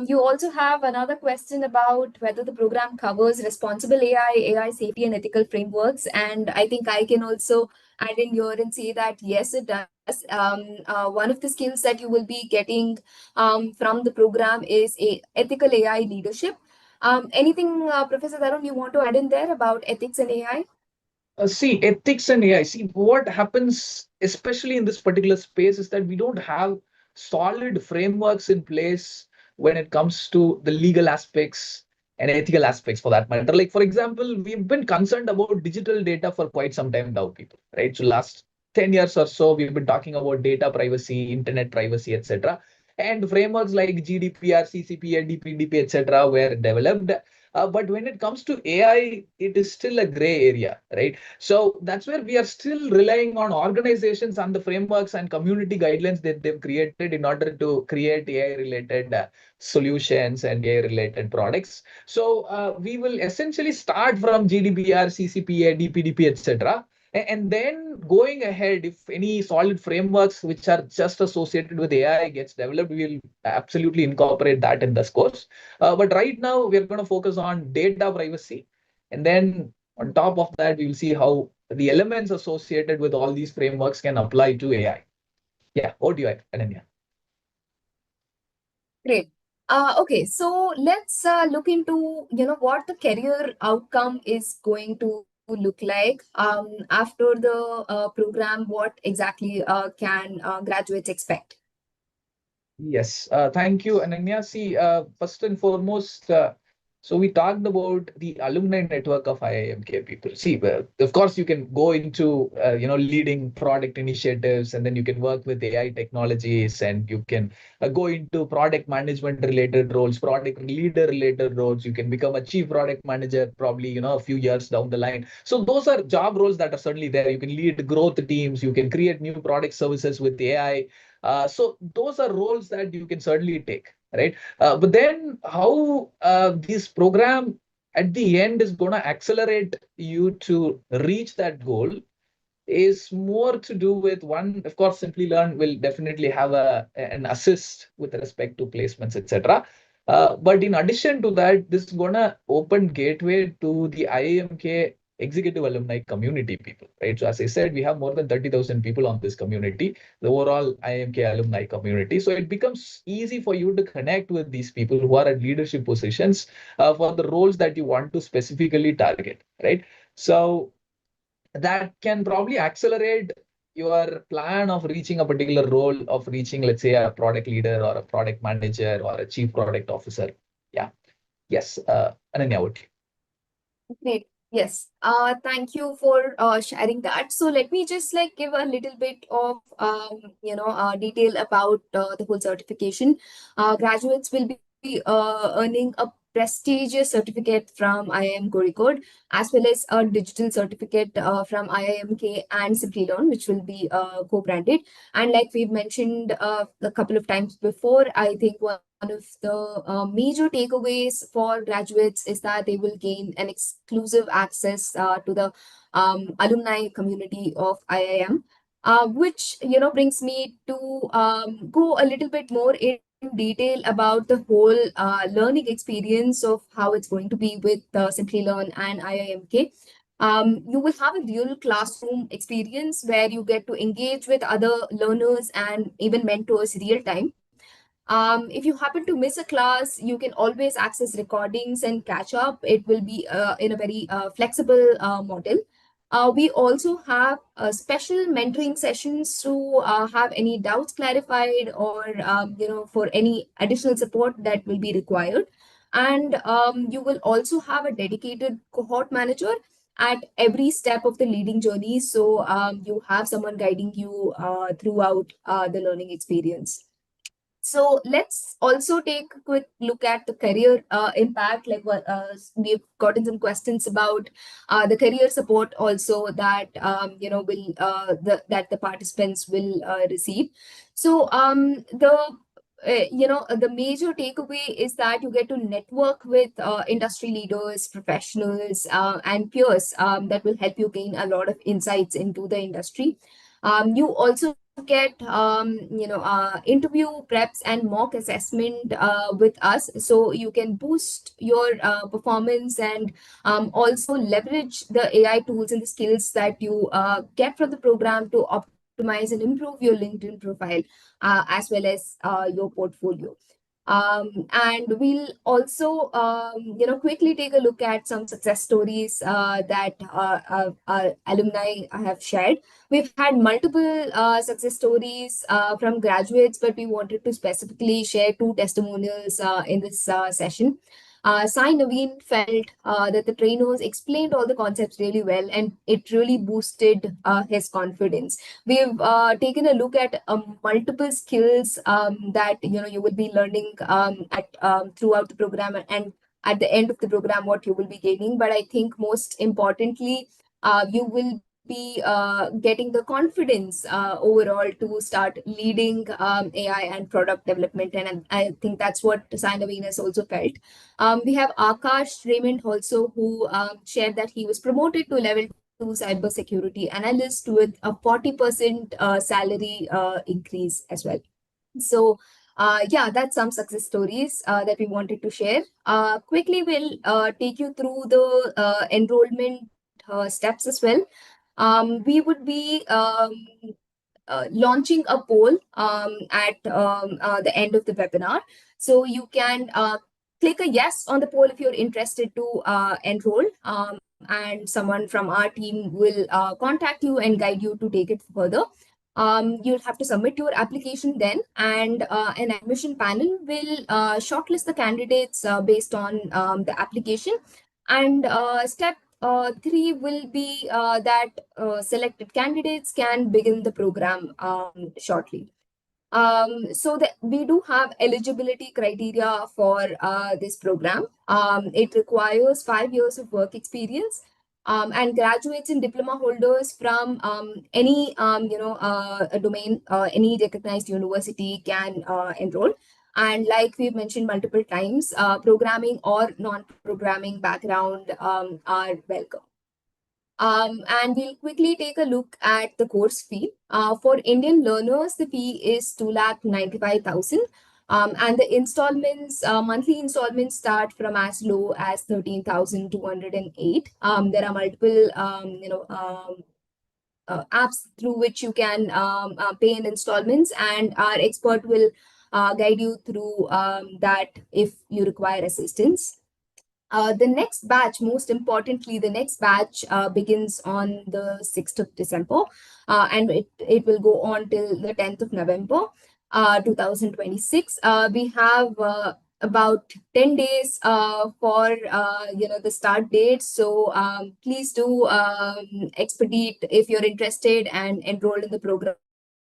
You also have another question about whether the program covers responsible AI safety and ethical frameworks. And I think I can also add in here and say that yes, it does. One of the skills that you will be getting from the program is ethical AI leadership. Anything, Professor Dharun, you want to add in there about ethics and AI? See, ethics and AI. See, what happens, especially in this particular space, is that we don't have solid frameworks in place when it comes to the legal aspects and ethical aspects for that matter. Like, for example, we've been concerned about digital data for quite some time now, people, right? So last 10 years or so, we've been talking about data privacy, internet privacy, etc. And frameworks like GDPR, CCPA, DPDP, etc. were developed. But when it comes to AI, it is still a gray area, right? So that's where we are still relying on organizations and the frameworks and community guidelines that they've created in order to create AI-related solutions and AI-related products. So we will essentially start from GDPR, CCPA, DPDP, etc. And then going ahead, if any solid frameworks which are just associated with AI gets developed, we'll absolutely incorporate that in this course. But right now, we're going to focus on data privacy. And then on top of that, we'll see how the elements associated with all these frameworks can apply to AI. Yeah, over to you, Ananya. Great. Okay, so let's look into what the career outcome is going to look like after the program. What exactly can graduates expect? Yes, thank you, Ananya. See, first and foremost, so we talked about the alumni network of IIMK people. See, of course, you can go into leading product initiatives, and then you can work with AI technologies, and you can go into product management related roles, product leader related roles. You can become a chief product manager probably a few years down the line. So those are job roles that are certainly there. You can lead growth teams. You can create new product services with AI. So those are roles that you can certainly take, right? But then how this program at the end is going to accelerate you to reach that goal is more to do with one, of course, Simplilearn will definitely have an assist with respect to placements, etc. But in addition to that, this is gonna open gateway to the IIMK executive alumni community people, right? So as I said, we have more than 30,000 people on this community, the overall IIMK alumni community. So it becomes easy for you to connect with these people who are at leadership positions for the roles that you want to specifically target, right? So that can probably accelerate your plan of reaching a particular role of reaching, let's say, a product leader or a product manager or a chief product officer. Yeah. Yes. Ananya, what? Great. Yes. Thank you for sharing that. So let me just like give a little bit of detail about the whole certification. Graduates will be earning a prestigious certificate from IIM Kozhikode, as well as a digital certificate from IIMK and Simplilearn, which will be co-branded. And like we've mentioned a couple of times before, I think one of the major takeaways for graduates is that they will gain an exclusive access to the alumni community of IIM, which brings me to go a little bit more in detail about the whole learning experience of how it's going to be with Simplilearn and IIMK. You will have a real classroom experience where you get to engage with other learners and even mentors real time. If you happen to miss a class, you can always access recordings and catch up. It will be in a very flexible model. We also have special mentoring sessions to have any doubts clarified or for any additional support that will be required. And you will also have a dedicated cohort manager at every step of the leading journey. So you have someone guiding you throughout the learning experience. So let's also take a quick look at the career impact. Like what we've gotten some questions about the career support also that will that the participants will receive. So the major takeaway is that you get to network with industry leaders, professionals, and peers that will help you gain a lot of insights into the industry. You also get interview preps and mock assessment with us, so you can boost your performance and also leverage the AI tools and the skills that you get from the program to optimize and improve your LinkedIn profile as well as your portfolio. And we'll also quickly take a look at some success stories that our alumni have shared. We've had multiple success stories from graduates, but we wanted to specifically share two testimonials in this session. Sai Naveen felt that the trainers explained all the concepts really well, and it really boosted his confidence. We've taken a look at multiple skills that you will be learning at throughout the program, and at the end of the program what you will be gaining. But I think most importantly, you will be getting the confidence overall to start leading AI and product development. And I think that's what Sainaveen has also felt. We have Akash Raymond also, who shared that he was promoted to level 2 cybersecurity analyst with a 40% salary increase as well. So, yeah, that's some success stories that we wanted to share. Quickly, we'll take you through the enrollment steps as well. We would be launching a poll at the end of the webinar. So you can click a yes on the poll if you're interested to enroll, and someone from our team will contact you and guide you to take it further. You'll have to submit your application then, and an admission panel will shortlist the candidates based on the application. And step three will be that selected candidates can begin the program shortly. So we do have eligibility criteria for this program. It requires 5 years of work experience, and graduates and diploma holders from any a domain, any recognized university can enroll. And like we've mentioned multiple times, programming or non-programming background are welcome. And we'll quickly take a look at the course fee. For Indian learners, the fee is 2,95,000. And the installments, monthly installments start from as low as 13,208. There are multiple, apps through which you can pay in installments, and our expert will guide you through that if you require assistance. The next batch, most importantly, the next batch begins on the 6th of December, and it will go on till the 10th of November, 2026. We have about 10 days for the start date. So please do expedite if you're interested and enroll in the program.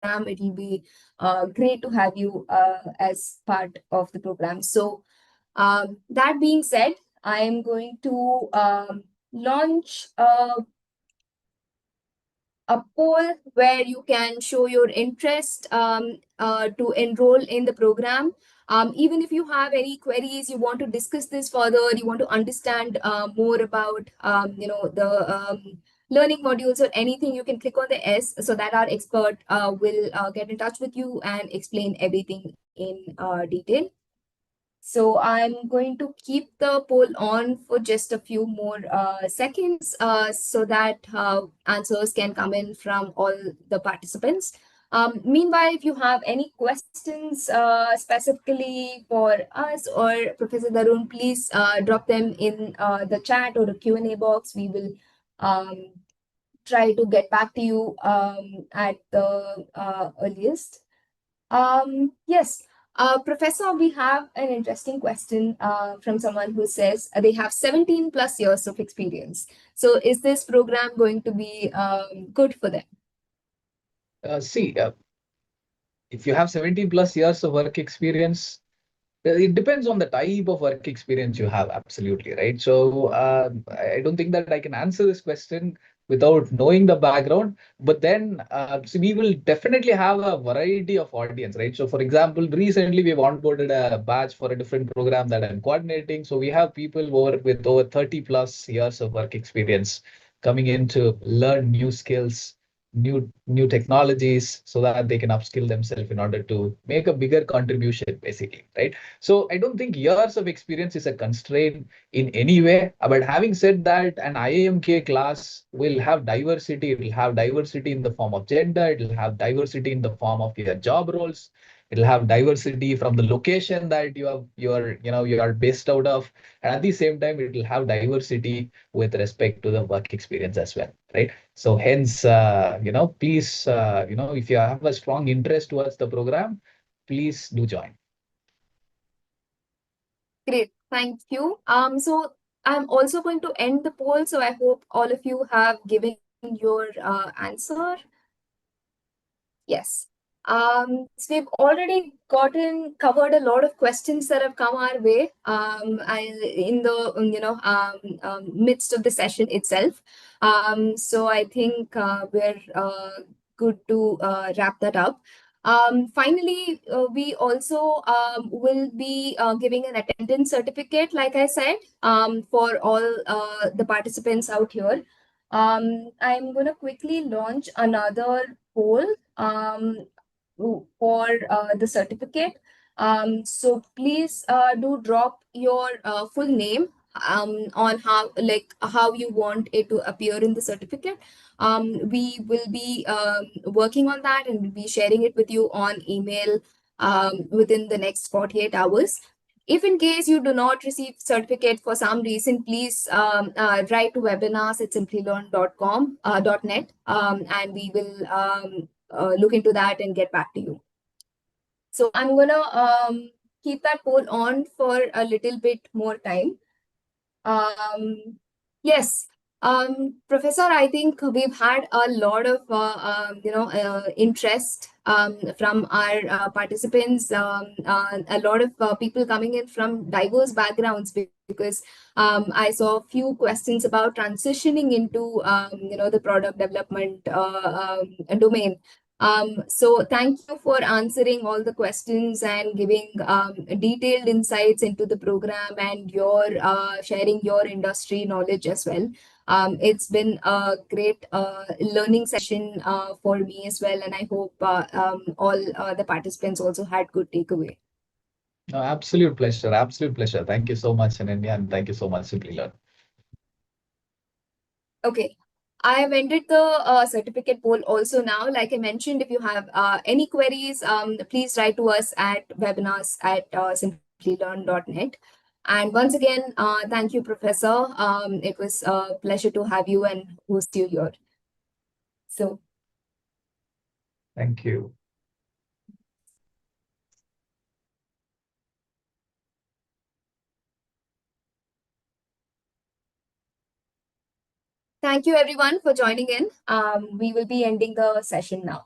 It will be great to have you as part of the program. So that being said, I am going to launch a poll where you can show your interest to enroll in the program. Even if you have any queries, you want to discuss this further, you want to understand more about the learning modules or anything, you can click on the S so that our expert will get in touch with you and explain everything in detail. So I'm going to keep the poll on for just a few more seconds so that answers can come in from all the participants. Meanwhile, if you have any questions specifically for us or Professor Dharun, please drop them in the chat or the Q&A box. We will try to get back to you at the earliest. Yes. Professor, we have an interesting question from someone who says they have 17 plus years of experience. So is this program going to be good for them? If you have 17 plus years of work experience, it depends on the type of work experience you have, absolutely, right? So I don't think that I can answer this question without knowing the background. But then, so we will definitely have a variety of audience, right? So for example, recently we've onboarded a batch for a different program that I'm coordinating. So we have people with over 30 plus years of work experience coming in to learn new skills, new technologies, so that they can upskill themselves in order to make a bigger contribution, basically, right? So I don't think years of experience is a constraint in any way. But having said that, an IIMK class will have diversity. It will have diversity in the form of gender. It will have diversity in the form of your job roles. It will have diversity from the location that you are based out of. And at the same time, it will have diversity with respect to the work experience as well, right? So hence, please, if you have a strong interest towards the program, please do join. Great, thank you. So I'm also going to end the poll. So I hope all of you have given your answer. Yes. So we've already covered a lot of questions that have come our way in the midst of the session itself. So I think we're good to wrap that up. Finally, we also will be giving an attendance certificate, like I said, for all the participants out here. I'm going to quickly launch another poll for the certificate. So please do drop your full name on how you want it to appear in the certificate. We will be working on that and we'll be sharing it with you on email within the next 48 hours. If in case you do not receive certificate for some reason, please write to webinars at simplylearn.com .net, and we will look into that and get back to you. So I'm gonna keep that poll on for a little bit more time. Yes, Professor, I think we've had a lot of interest from our participants. A lot of people coming in from diverse backgrounds because I saw a few questions about transitioning into the product development domain. So thank you for answering all the questions and giving detailed insights into the program and your sharing your industry knowledge as well. It's been a great learning session for me as well, and I hope all the participants also had good takeaway. No, absolute pleasure. Absolute pleasure. Thank you so much, Ananya, and thank you so much, Simplilearn. Okay. I have ended the certificate poll also now. Like I mentioned, if you have any queries, please write to us at webinars at simplylearn.net. And once again, thank you, Professor. It was a pleasure to have you and host you here. So, Thank you. thank you everyone for joining in. We will be ending the session now.